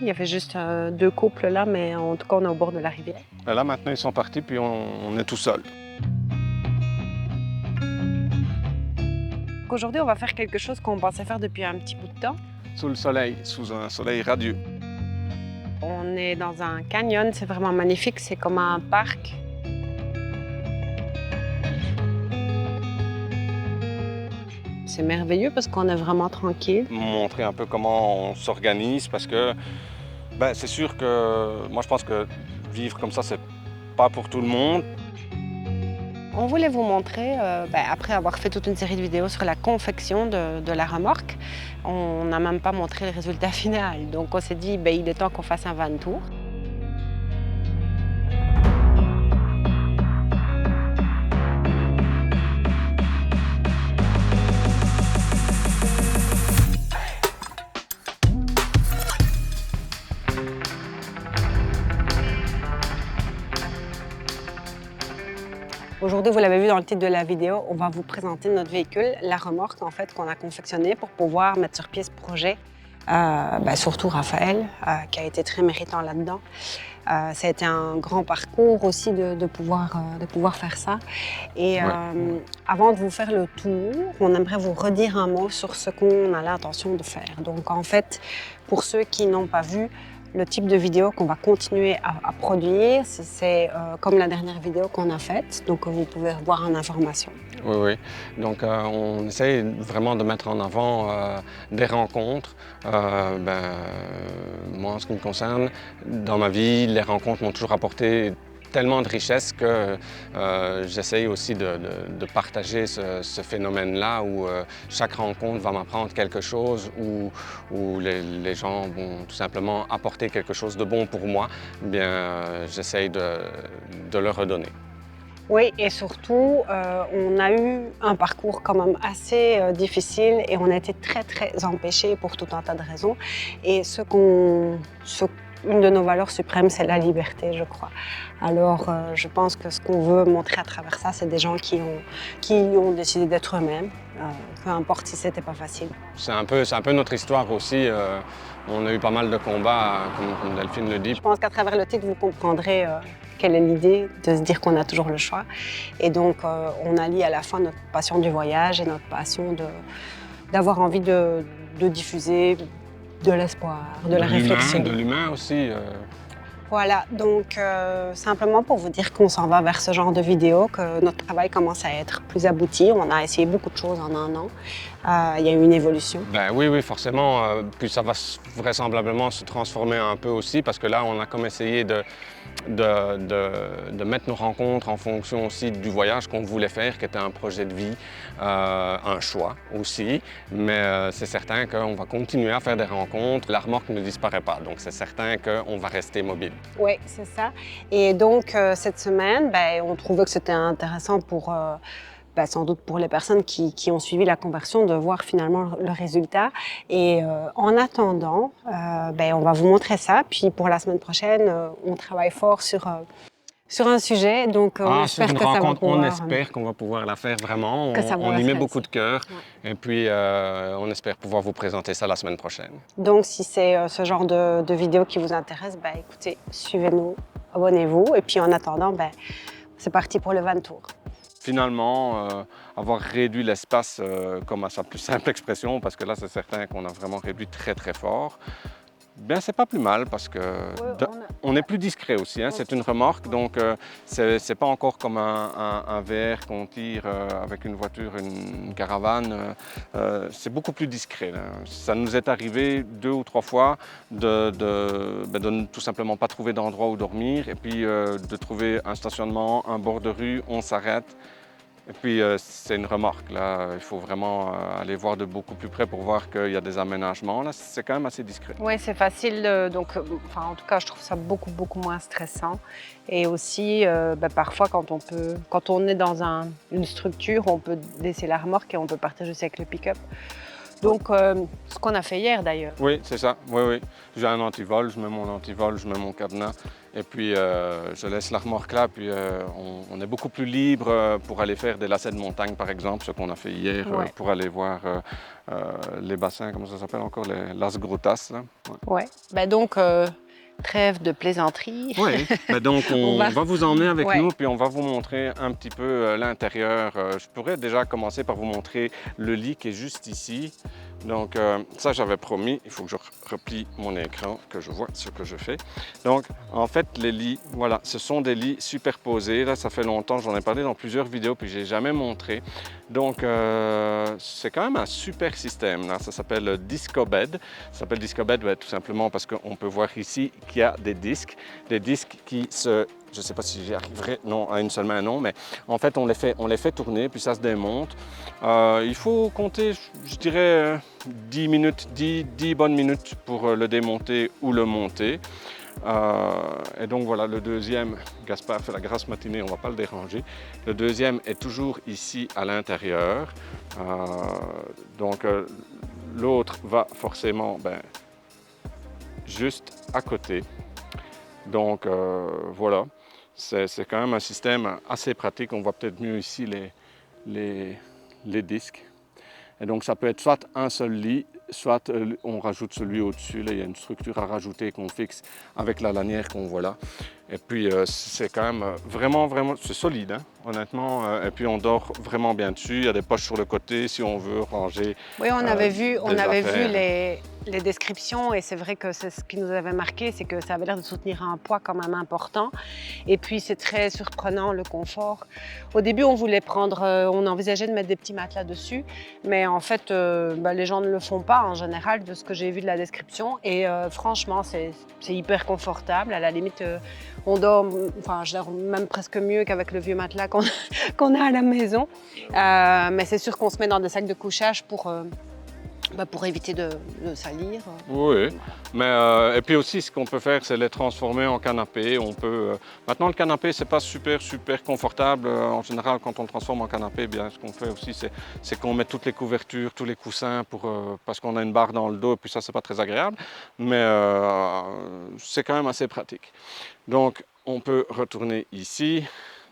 Il y avait juste 2 couples là, mais en tout cas, on est au bord de la rivière. Et là, maintenant, ils sont partis, puis on est tout seul. Aujourd'hui, on va faire quelque chose qu'on pensait faire depuis un petit bout de temps. Sous le soleil, sous un soleil radieux. On est dans un canyon, c'est vraiment magnifique, c'est comme un parc. C'est merveilleux parce qu'on est vraiment tranquille. Montrer un peu comment on s'organise, parce que c'est sûr que moi, je pense que vivre comme ça, c'est pas pour tout le monde. On voulait vous montrer, après avoir fait toute une série de vidéos sur la confection de la remorque, on n'a même pas montré le résultat final. Donc on s'est dit, il est temps qu'on fasse un van tour. Aujourd'hui, vous l'avez vu dans le titre de la vidéo, on va vous présenter notre véhicule, la remorque en fait qu'on a confectionnée pour pouvoir mettre sur pied ce projet. Surtout Raphaël, qui a été très méritant là-dedans. Ça a été un grand parcours aussi de pouvoir faire ça. Et avant de vous faire le tour, on aimerait vous redire un mot sur ce qu'on a l'intention de faire. Donc en fait, pour ceux qui n'ont pas vu, le type de vidéo qu'on va continuer à produire, c'est comme la dernière vidéo qu'on a faite, donc vous pouvez revoir en information. Oui, oui. Donc, on essaye vraiment de mettre en avant des rencontres. Moi, en ce qui me concerne, dans ma vie, les rencontres m'ont toujours apporté tellement de richesse que j'essaye aussi de partager ce phénomène-là où chaque rencontre va m'apprendre quelque chose, où les gens vont tout simplement apporter quelque chose de bon pour moi. J'essaye de leur redonner. Oui, et surtout, on a eu un parcours quand même assez difficile et on a été très, très empêchés pour tout un tas de raisons. Et une de nos valeurs suprêmes, c'est la liberté, je crois. Alors, je pense que ce qu'on veut montrer à travers ça, c'est des gens qui ont décidé d'être eux-mêmes, peu importe si c'était pas facile. C'est un peu notre histoire aussi. On a eu pas mal de combats, comme Delphine le dit. Je pense qu'à travers le titre, vous comprendrez quelle est l'idée de se dire qu'on a toujours le choix. Et donc, on allie à la fois notre passion du voyage et notre passion d'avoir envie de diffuser de l'espoir, de la réflexion. De l'humain aussi. Voilà, donc simplement pour vous dire qu'on s'en va vers ce genre de vidéo, que notre travail commence à être plus abouti. On a essayé beaucoup de choses en un an. Il y a eu une évolution. Oui, forcément. Puis ça va vraisemblablement se transformer un peu aussi, parce que là, on a comme essayé de mettre nos rencontres en fonction aussi du voyage qu'on voulait faire, qui était un projet de vie, un choix aussi. Mais c'est certain qu'on va continuer à faire des rencontres. La remorque ne disparaît pas, donc c'est certain qu'on va rester mobile. Oui, c'est ça. Et donc, cette semaine, on trouvait que c'était intéressant pour, sans doute pour les personnes qui ont suivi la conversion, de voir finalement le résultat. Et en attendant, on va vous montrer ça. Puis pour la semaine prochaine, on travaille fort sur un sujet. Donc, on espère que ça va pouvoir... On espère qu'on va pouvoir la faire vraiment. On y met beaucoup de cœur. Ouais. Et puis, on espère pouvoir vous présenter ça la semaine prochaine. Donc, si c'est ce genre de vidéo qui vous intéresse, écoutez, suivez-nous, abonnez-vous. Et puis, en attendant, c'est parti pour le van tour. Finalement, avoir réduit l'espace comme à sa plus simple expression, parce que là, c'est certain qu'on a vraiment réduit très, très fort. C'est pas plus mal parce que on est plus discret aussi. Hein. C'est une remorque, donc c'est pas encore comme un VR qu'on tire avec une voiture, une caravane. C'est beaucoup plus discret. Là. Ça nous est arrivé 2 ou 3 fois de tout simplement pas trouver d'endroit où dormir et puis de trouver un stationnement, un bord de rue, on s'arrête. Et puis, c'est une remorque. Là, il faut vraiment aller voir de beaucoup plus près pour voir qu'il y a des aménagements. Là, c'est quand même assez discret. Oui, c'est facile. En tout cas, je trouve ça beaucoup, beaucoup moins stressant. Et aussi, parfois, quand on est dans une structure, on peut laisser la remorque et on peut partir juste avec le pick-up. Donc, ce qu'on a fait hier d'ailleurs. Oui, c'est ça. Oui, oui. J'ai un antivol, je mets mon antivol, je mets mon cadenas. Et puis, je laisse la remorque là. Puis, on est beaucoup plus libre pour aller faire des lacets de montagne, par exemple, ce qu'on a fait hier, pour aller voir les bassins, comment ça s'appelle encore, les Las Grutas. Là. Ouais. Ben donc, trêve de plaisanterie. Oui, ben donc on va vous emmener avec Ouais. nous, puis on va vous montrer un petit peu l'intérieur. Je pourrais déjà commencer par vous montrer le lit qui est juste ici. Donc ça, j'avais promis, il faut que je replie mon écran, que je vois ce que je fais. Donc en fait, les lits, voilà, ce sont des lits superposés. Là, ça fait longtemps, j'en ai parlé dans plusieurs vidéos, puis je n'ai jamais montré. Donc c'est quand même un super système. Là. Ça s'appelle Discobed. Ça s'appelle Discobed tout simplement parce qu'on peut voir ici qu'il y a des disques qui se... Je ne sais pas si j'y arriverai, non, à une seule main, non, mais en fait, on les fait tourner, puis ça se démonte. Il faut compter, je dirais, 10 minutes, 10 bonnes minutes pour le démonter ou le monter. Et donc voilà, le deuxième, Gaspard fait la grasse matinée, on ne va pas le déranger. Le deuxième est toujours ici à l'intérieur. Donc l'autre va forcément juste à côté. Donc voilà, c'est quand même un système assez pratique. On voit peut-être mieux ici les disques. Et donc ça peut être soit un seul lit, soit on rajoute celui au-dessus. Là, il y a une structure à rajouter qu'on fixe avec la lanière qu'on voit là. Et puis c'est quand même vraiment, c'est solide, hein, honnêtement. Et puis on dort vraiment bien dessus. Il y a des poches sur le côté si on veut ranger. Oui, on avait vu les descriptions et c'est vrai que c'est ce qui nous avait marqué, c'est que ça avait l'air de soutenir un poids quand même important. Et puis c'est très surprenant le confort. Au début, on voulait on envisageait de mettre des petits matelas dessus, mais en fait, les gens ne le font pas en général, de ce que j'ai vu de la description. Et franchement, c'est hyper confortable. À la limite, on dort, je dors même presque mieux qu'avec le vieux matelas qu'on a à la maison. Mais c'est sûr qu'on se met dans des sacs de couchage pour éviter de salir. Oui, mais et puis aussi ce qu'on peut faire, c'est les transformer en canapé. On peut, maintenant le canapé, c'est pas super confortable. En général, quand on le transforme en canapé, bien, ce qu'on fait aussi, c'est qu'on met toutes les couvertures, tous les coussins, parce qu'on a une barre dans le dos, et puis ça, c'est pas très agréable. Mais c'est quand même assez pratique. Donc, on peut retourner ici.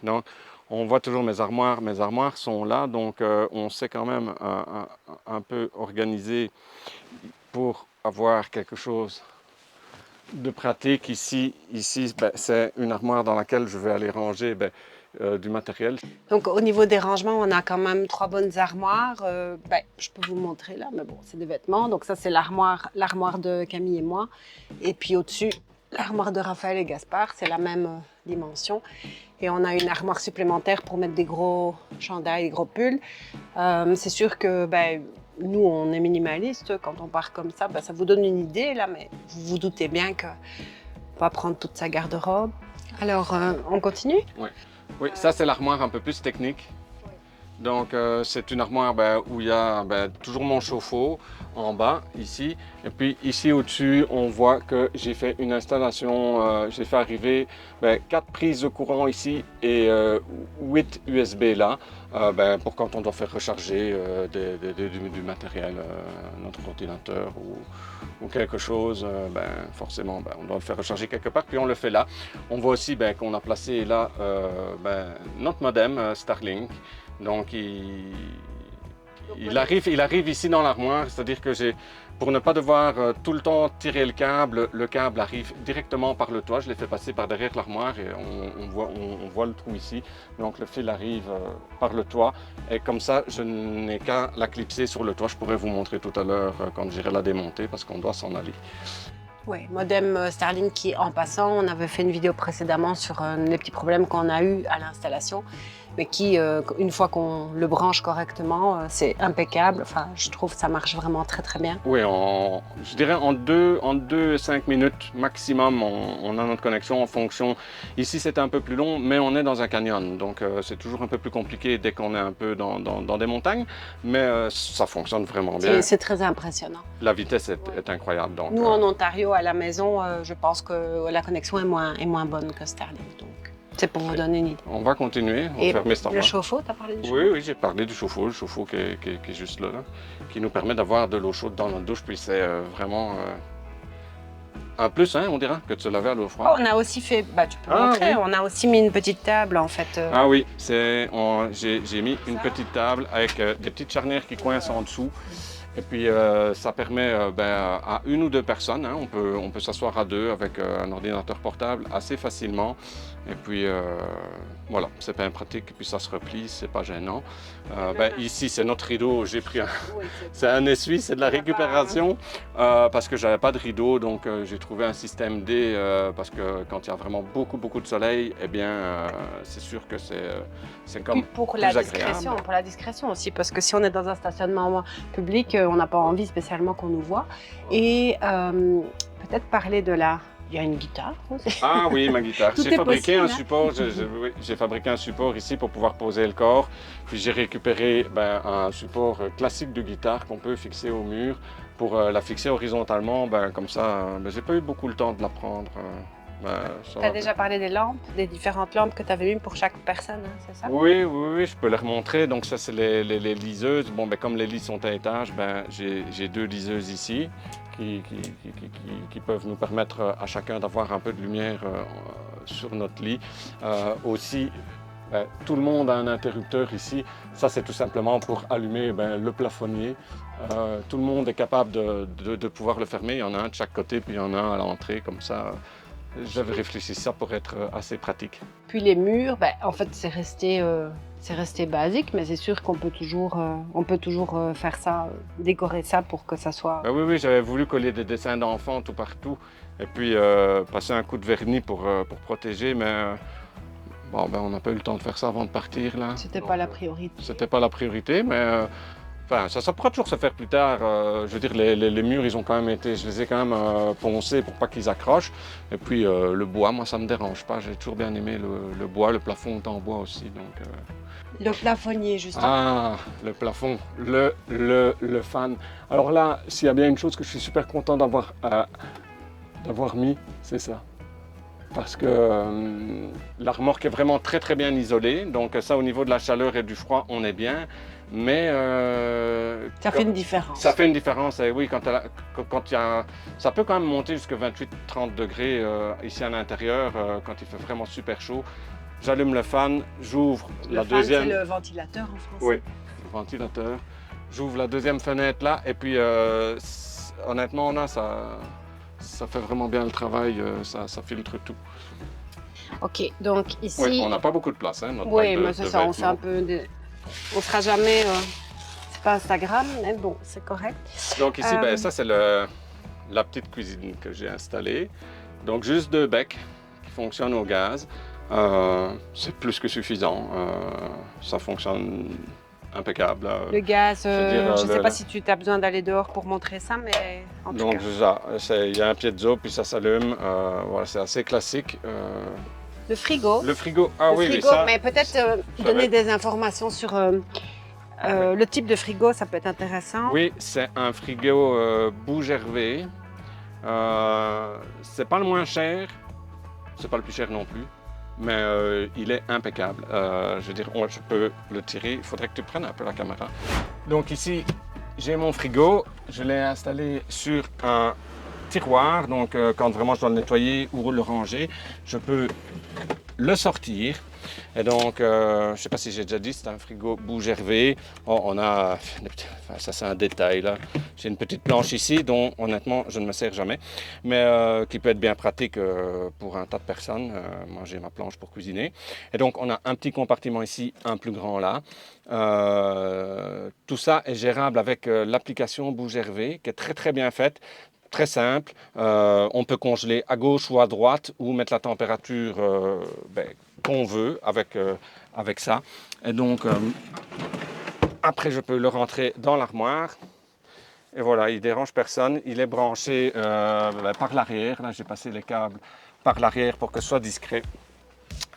Donc, on voit toujours mes armoires sont là, donc on s'est quand même un peu organisé pour avoir quelque chose de pratique. Ici c'est une armoire dans laquelle je vais aller ranger du matériel. Donc au niveau des rangements, on a quand même 3 bonnes armoires. Je peux vous montrer là, mais bon, c'est des vêtements. Donc ça, c'est l'armoire de Camille et moi. Et puis au-dessus, l'armoire de Raphaël et Gaspard, c'est la même dimension. Et on a une armoire supplémentaire pour mettre des gros chandails, des gros pulls. C'est sûr que nous, on est minimaliste. Quand on part comme ça, ça vous donne une idée, là, mais vous vous doutez bien qu'on va prendre toute sa garde-robe. Alors, on continue? Oui, ça c'est l'armoire un peu plus technique. Donc c'est une armoire où il y a toujours mon chauffe-eau en bas, ici. Et puis ici au-dessus, on voit que j'ai fait une installation, j'ai fait arriver 4 prises de courant ici et 8 USB là, pour quand on doit faire recharger du matériel, notre ordinateur ou quelque chose, forcément on doit le faire recharger quelque part, puis on le fait là. On voit aussi qu'on a placé là notre modem Starlink. Donc il arrive ici dans l'armoire, c'est-à-dire que pour ne pas devoir tout le temps tirer le câble arrive directement par le toit. Je l'ai fait passer par derrière l'armoire et on voit le trou ici. Donc le fil arrive par le toit et comme ça, je n'ai qu'à la clipser sur le toit. Je pourrais vous montrer tout à l'heure quand j'irai la démonter parce qu'on doit s'en aller. Oui, modem Starlink qui, en passant, on avait fait une vidéo précédemment sur les petits problèmes qu'on a eus à l'installation, mais qui, une fois qu'on le branche correctement, c'est impeccable. Enfin, je trouve que ça marche vraiment très très bien. Oui, je dirais en 5 minutes maximum, on a notre connexion en fonction. Ici, c'est un peu plus long, mais on est dans un canyon, donc c'est toujours un peu plus compliqué dès qu'on est un peu dans des montagnes, mais ça fonctionne vraiment bien. C'est très impressionnant. La vitesse est incroyable. Donc, nous, en Ontario, à la maison, je pense que la connexion est moins bonne que Starlink. Donc. C'est pour vous donner une idée. On va continuer, on va fermer cette le armoire. chauffe-eau, tu as parlé du chauffe-eau? Oui, oui, j'ai parlé du chauffe-eau, le chauffe-eau qui est juste là, qui nous permet d'avoir de l'eau chaude dans notre douche, puis c'est vraiment un plus, hein, on dira, que de se laver à l'eau froide. Oh, on a aussi fait, tu peux montrer, oui. on a aussi mis une petite table en fait. Ah oui, j'ai mis une petite table avec des petites charnières qui coincent en dessous. Et puis ça permet à une ou deux personnes, hein, on peut s'asseoir à deux avec un ordinateur portable assez facilement. Et puis voilà, c'est bien pratique, et puis ça se replie, c'est pas gênant. Ici c'est notre rideau, j'ai pris c'est un essuie, c'est de la récupération parce que j'avais pas de rideau, donc j'ai trouvé un système D parce que quand il y a vraiment beaucoup de soleil, eh bien c'est sûr que c'est comme pour plus la agréable. discrétion, pour la discrétion aussi, parce que si on est dans un stationnement public, on n'a pas envie spécialement qu'on nous voit. Et peut-être parler de la... Il y a une guitare. Ah oui, ma guitare. J'ai fabriqué un support. Hein? J'ai fabriqué un support ici pour pouvoir poser le corps. Puis j'ai récupéré un support classique de guitare qu'on peut fixer au mur pour la fixer horizontalement. Comme ça, j'ai pas eu beaucoup le temps de la prendre. Tu as déjà parlé des lampes, des différentes lampes que tu avais mises pour chaque personne, hein, c'est ça? Oui, je peux les remontrer. Donc ça, c'est les liseuses. Bon, comme les lits sont à étage, j'ai deux liseuses ici qui peuvent nous permettre à chacun d'avoir un peu de lumière sur notre lit. Aussi, tout le monde a un interrupteur ici. Ça, c'est tout simplement pour allumer le plafonnier. Tout le monde est capable de pouvoir le fermer. Il y en a un de chaque côté, puis il y en a un à l'entrée, comme ça. J'avais réfléchi ça pour être assez pratique. Puis les murs, en fait, c'est resté basique, mais c'est sûr qu'on peut toujours, faire ça, décorer ça pour que ça soit... Oui, j'avais voulu coller des dessins d'enfants tout partout et puis passer un coup de vernis pour protéger, mais on n'a pas eu le temps de faire ça avant de partir. C'était pas la priorité. C'était pas la priorité, mais ça pourra toujours se faire plus tard. Je veux dire, les murs, ils ont quand même été, je les ai quand même poncés pour pas qu'ils accrochent. Et puis le bois, moi, ça me dérange pas. J'ai toujours bien aimé le bois, le plafond est en bois aussi. Donc, Le plafonnier, justement. Ah, le plafond, le fan. Alors là, s'il y a bien une chose que je suis super content d'avoir mis, c'est ça. Parce que la remorque est vraiment très bien isolée. Donc ça, au niveau de la chaleur et du froid, on est bien. Mais ça fait une différence. Ça fait une différence, et oui, ça peut quand même monter jusqu'à 28-30 degrés ici à l'intérieur, quand il fait vraiment super chaud. J'allume le fan, j'ouvre la deuxième... C'est le ventilateur en français. Oui, le ventilateur. J'ouvre la deuxième fenêtre là, et puis honnêtement, là, ça fait vraiment bien le travail, ça filtre tout. Ok, donc ici... Oui, on n'a pas beaucoup de place, hein, notre oui, mais c'est ça, on fait un peu... On sera jamais... C'est pas Instagram, mais bon, c'est correct. Donc ici, ça c'est la petite cuisine que j'ai installée. Donc juste 2 becs qui fonctionnent au gaz. C'est plus que suffisant. Ça fonctionne impeccable. Le gaz, je ne sais pas si tu as besoin d'aller dehors pour montrer ça, mais en tout cas. Donc il y a un piezo, puis ça s'allume. Voilà, c'est assez classique. Le frigo. Le frigo, ça, mais peut-être donner des informations sur le type de frigo, ça peut être intéressant. Oui, c'est un frigo Bougervais. C'est pas le moins cher, c'est pas le plus cher non plus, mais il est impeccable. Je veux dire, je peux le tirer, il faudrait que tu prennes un peu la caméra. Donc ici, j'ai mon frigo, je l'ai installé sur un tiroir, donc quand vraiment je dois le nettoyer ou le ranger, je peux le sortir. Et donc, je ne sais pas si j'ai déjà dit, c'est un frigo Bougervais. On a, ça c'est un détail là. J'ai une petite planche ici dont honnêtement je ne me sers jamais, mais qui peut être bien pratique pour un tas de personnes. Moi j'ai ma planche pour cuisiner. Et donc on a un petit compartiment ici, un plus grand là. Tout ça est gérable avec l'application Bougervais qui est très bien faite. Très simple, on peut congeler à gauche ou à droite ou mettre la température qu'on veut avec ça. Et donc, après je peux le rentrer dans l'armoire. Et voilà, il ne dérange personne. Il est branché par l'arrière. Là, j'ai passé les câbles par l'arrière pour que ce soit discret.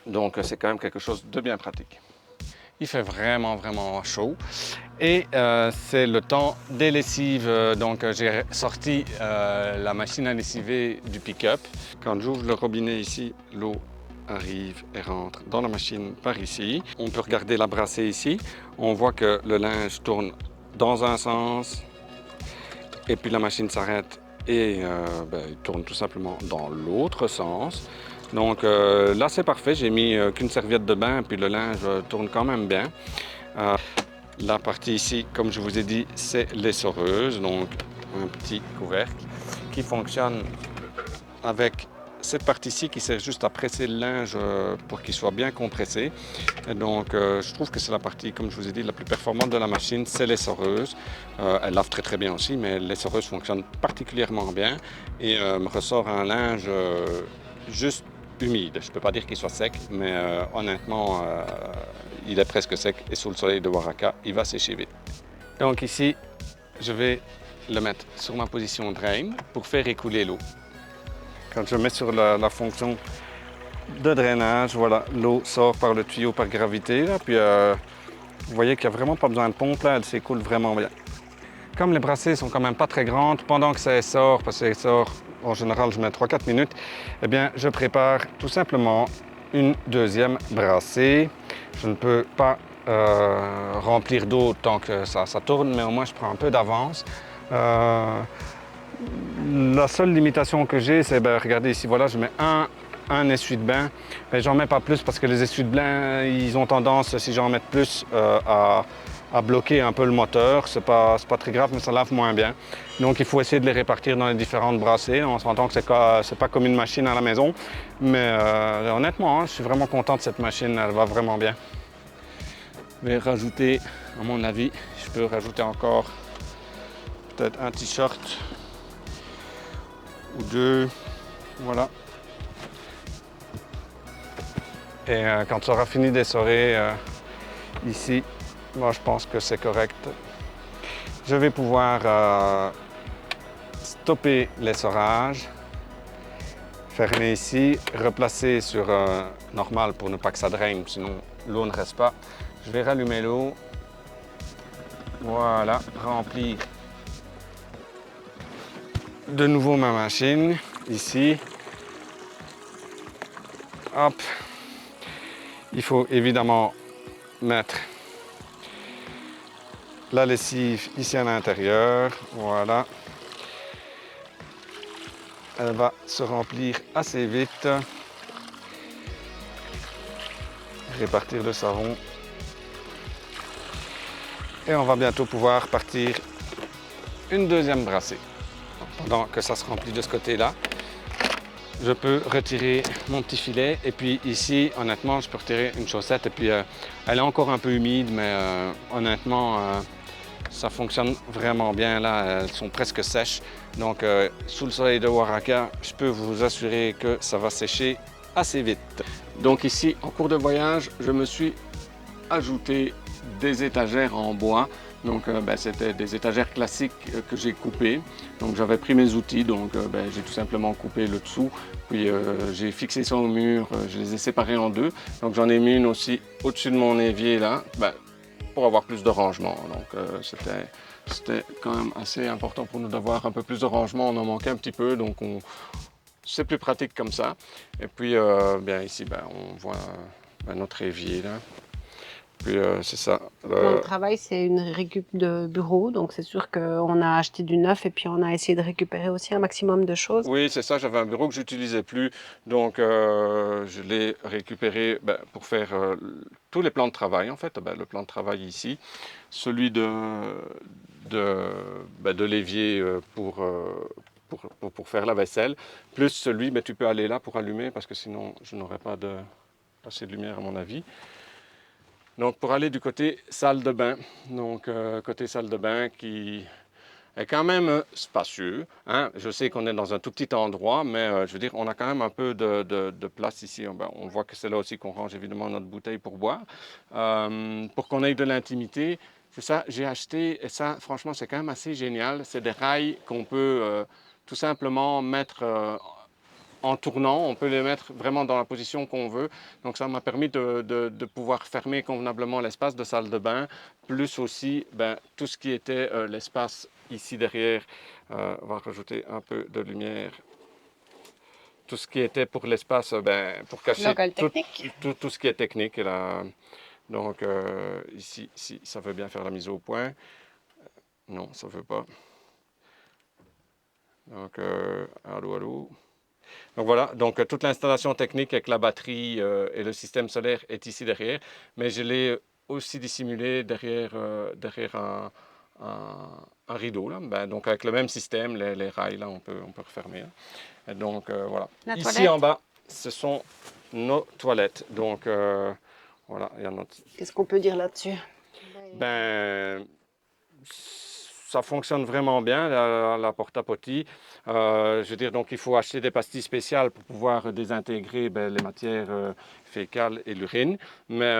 Donc, c'est quand même quelque chose de bien pratique. Il fait vraiment chaud et c'est le temps des lessives. Donc j'ai sorti la machine à lessiver du pick-up. Quand j'ouvre le robinet ici, l'eau arrive et rentre dans la machine par ici. On peut regarder la brassée ici. On voit que le linge tourne dans un sens et puis la machine s'arrête et il tourne tout simplement dans l'autre sens. Donc là, c'est parfait. J'ai mis qu'une serviette de bain, puis le linge tourne quand même bien. La partie ici, comme je vous ai dit, c'est l'essoreuse. Donc, un petit couvercle qui fonctionne avec cette partie-ci qui sert juste à presser le linge pour qu'il soit bien compressé. Et donc, je trouve que c'est la partie, comme je vous ai dit, la plus performante de la machine, c'est l'essoreuse. Elle lave très très bien aussi, mais l'essoreuse fonctionne particulièrement bien et me ressort un linge juste humide. Je ne peux pas dire qu'il soit sec, mais honnêtement, il est presque sec et sous le soleil de Waraka, il va sécher vite. Donc ici, je vais le mettre sur ma position drain pour faire écouler l'eau. Quand je mets sur la fonction de drainage, voilà, l'eau sort par le tuyau par gravité. Là, puis vous voyez qu'il n'y a vraiment pas besoin de pompe, là, elle s'écoule vraiment bien. Comme les brassées sont quand même pas très grandes, pendant que ça sort, parce que ça sort, en général je mets 3-4 minutes, eh bien je prépare tout simplement une deuxième brassée. Je ne peux pas remplir d'eau tant que ça tourne, mais au moins je prends un peu d'avance. La seule limitation que j'ai, c'est, regardez ici, voilà, je mets un essuie de bain, mais j'en mets pas plus parce que les essuie de bain, ils ont tendance, si j'en mets plus, à bloquer un peu le moteur. C'est pas très grave, mais ça lave moins bien. Donc il faut essayer de les répartir dans les différentes brassées. On s'entend que c'est pas comme une machine à la maison, mais honnêtement, je suis vraiment content de cette machine, elle va vraiment bien. Je vais rajouter, à mon avis, je peux rajouter encore peut-être un t-shirt ou deux, voilà. Et quand tu auras fini d'essorer ici, moi je pense que c'est correct. Je vais pouvoir stopper l'essorage, fermer ici, replacer sur normal pour ne pas que ça draine, sinon l'eau ne reste pas. Je vais rallumer l'eau, voilà, remplir de nouveau ma machine ici. Hop. Il faut évidemment mettre la lessive ici à l'intérieur. Voilà. Elle va se remplir assez vite. Répartir le savon. Et on va bientôt pouvoir partir une deuxième brassée. Pendant que ça se remplit de ce côté-là, je peux retirer mon petit filet et puis ici, honnêtement, je peux retirer une chaussette et puis elle est encore un peu humide, mais honnêtement, ça fonctionne vraiment bien là, elles sont presque sèches. Donc sous le soleil de Waraka, je peux vous assurer que ça va sécher assez vite. Donc ici, en cours de voyage, je me suis ajouté des étagères en bois. Donc c'était des étagères classiques que j'ai coupées. Donc j'avais pris mes outils, donc j'ai tout simplement coupé le dessous. Puis j'ai fixé ça au mur, je les ai séparés en deux. Donc j'en ai mis une aussi au-dessus de mon évier là, pour avoir plus de rangement. Donc c'était quand même assez important pour nous d'avoir un peu plus de rangement. On en manquait un petit peu, donc c'est plus pratique comme ça. Et puis bien ici, on voit notre évier là. Puis c'est ça. Mon travail, c'est une récup de bureau, donc c'est sûr qu'on a acheté du neuf et puis on a essayé de récupérer aussi un maximum de choses. Oui, c'est ça, j'avais un bureau que je n'utilisais plus, donc je l'ai récupéré pour faire tous les plans de travail en fait. Le plan de travail ici, celui de l'évier pour faire la vaisselle, plus celui, tu peux aller là pour allumer parce que sinon je n'aurais pas assez de lumière à mon avis. Donc pour aller du côté salle de bain, donc côté salle de bain qui est quand même spacieux. Hein? Je sais qu'on est dans un tout petit endroit, mais je veux dire, on a quand même un peu de place ici. On voit que c'est là aussi qu'on range évidemment notre bouteille pour boire. Pour qu'on ait de l'intimité, c'est ça, j'ai acheté, et ça franchement c'est quand même assez génial, c'est des rails qu'on peut tout simplement mettre en tournant, on peut les mettre vraiment dans la position qu'on veut. Donc ça m'a permis de pouvoir fermer convenablement l'espace de salle de bain, plus aussi tout ce qui était l'espace ici derrière. On va rajouter un peu de lumière tout ce qui était pour l'espace, pour cacher tout ce qui est technique. Là. Donc ici, ça veut bien faire la mise au point. Non, ça ne veut pas. Donc, allô. Donc voilà, donc toute l'installation technique avec la batterie et le système solaire est ici derrière, mais je l'ai aussi dissimulé derrière un rideau. Là. Donc avec le même système, les rails, là, on peut refermer. Là. Et donc voilà. Ici en bas, ce sont nos toilettes. Donc voilà, il y a notre... Qu'est-ce qu'on peut dire là-dessus? Ça fonctionne vraiment bien, la porta-potty. Je veux dire, donc il faut acheter des pastilles spéciales pour pouvoir désintégrer les matières fécales et l'urine. Mais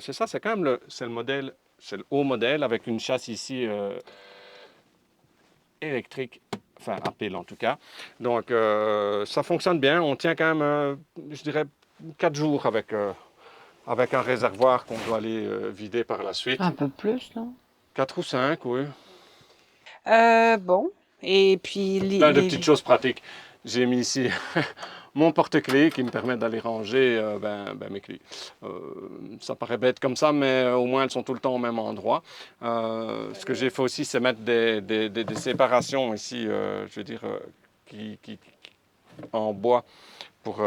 c'est ça, c'est quand même le haut modèle avec une chasse ici électrique, enfin à pile en tout cas. Donc ça fonctionne bien. On tient quand même, je dirais, 4 jours avec un réservoir qu'on doit aller vider par la suite. Un peu plus, non? 4 ou 5, oui. Bon, et puis... Plein de petites choses pratiques. J'ai mis ici mon porte-clés qui me permet d'aller ranger mes clés. Ça paraît bête comme ça, mais au moins elles sont tout le temps au même endroit. Ce que j'ai fait aussi, c'est mettre des séparations ici, je veux dire, en bois pour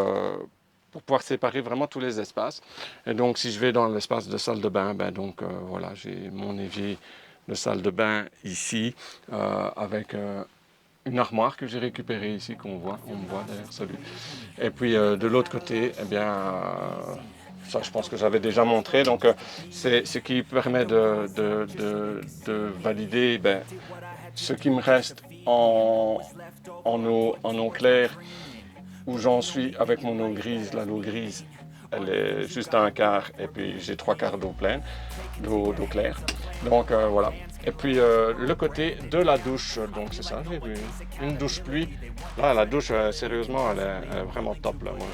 pouvoir séparer vraiment tous les espaces. Et donc, si je vais dans l'espace de salle de bain, voilà, j'ai mon évier de salle de bain ici, avec une armoire que j'ai récupérée ici, on me voit d'ailleurs, salut. Et puis de l'autre côté, eh bien, ça je pense que j'avais déjà montré, donc c'est ce qui permet de valider ce qui me reste en eau claire, où j'en suis avec mon eau grise. L'eau grise, elle est juste à un quart, et puis j'ai 3/4 d'eau pleine, d'eau claire. Donc voilà. Et puis le côté de la douche, donc c'est ça, j'ai vu une douche pluie. Là, la douche, sérieusement, elle est vraiment top. Là. Moi,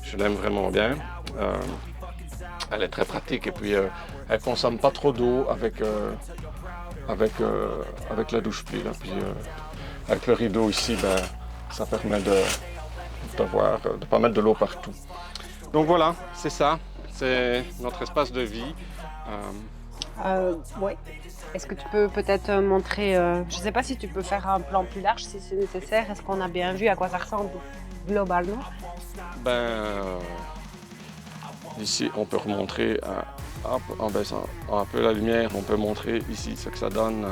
je l'aime vraiment bien. Elle est très pratique et puis elle ne consomme pas trop d'eau avec la douche pluie. Là. Puis avec le rideau ici, ça permet de ne pas mettre de l'eau partout. Donc voilà, c'est ça, c'est notre espace de vie. Oui. Est-ce que tu peux peut-être montrer, je ne sais pas si tu peux faire un plan plus large si c'est nécessaire. Est-ce qu'on a bien vu à quoi ça ressemble globalement? Ici, on peut remontrer, en baissant un peu la lumière, on peut montrer ici ce que ça donne.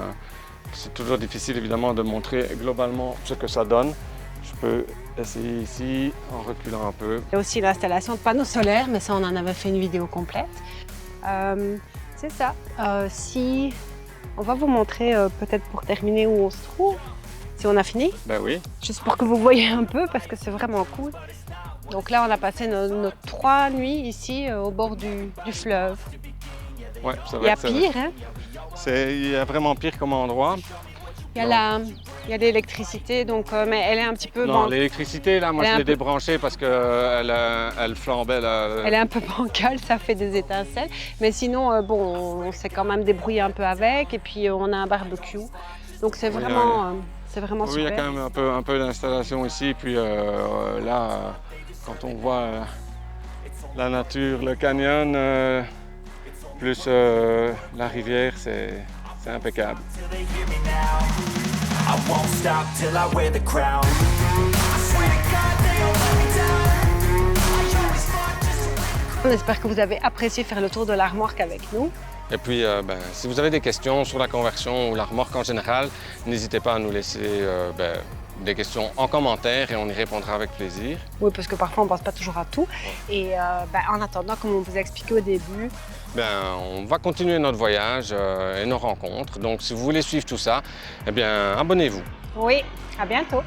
C'est toujours difficile évidemment de montrer globalement ce que ça donne. Je peux essayer ici en reculant un peu. Il y a aussi l'installation de panneaux solaires, mais ça on en avait fait une vidéo complète. C'est ça. Si on va vous montrer peut-être pour terminer où on se trouve, si on a fini. Ben oui. Juste pour que vous voyez un peu parce que c'est vraiment cool. Donc là on a passé nos 3 nuits ici au bord du fleuve. Ouais, c'est vrai. Il y a pire, hein? Il y a vraiment pire comme endroit. Il y a l'électricité, donc, mais elle est un petit peu... Non, l'électricité, là, moi, je l'ai débranchée parce qu'elle flambait. Là. Elle est un peu bancale, ça fait des étincelles. Mais sinon, bon, on s'est quand même débrouillé un peu avec. Et puis, on a un barbecue. Donc, c'est vraiment, super. Oui, il y a quand même un peu d'installation ici. Puis là, quand on voit la nature, le canyon, plus la rivière, c'est impeccable. On espère que vous avez apprécié faire le tour de la remorque avec nous. Et puis, si vous avez des questions sur la conversion ou la remorque en général, n'hésitez pas à nous laisser des questions en commentaire et on y répondra avec plaisir. Oui, parce que parfois on ne pense pas toujours à tout. Et en attendant, comme on vous a expliqué au début, on va continuer notre voyage et nos rencontres. Donc, si vous voulez suivre tout ça, abonnez-vous. Oui, à bientôt.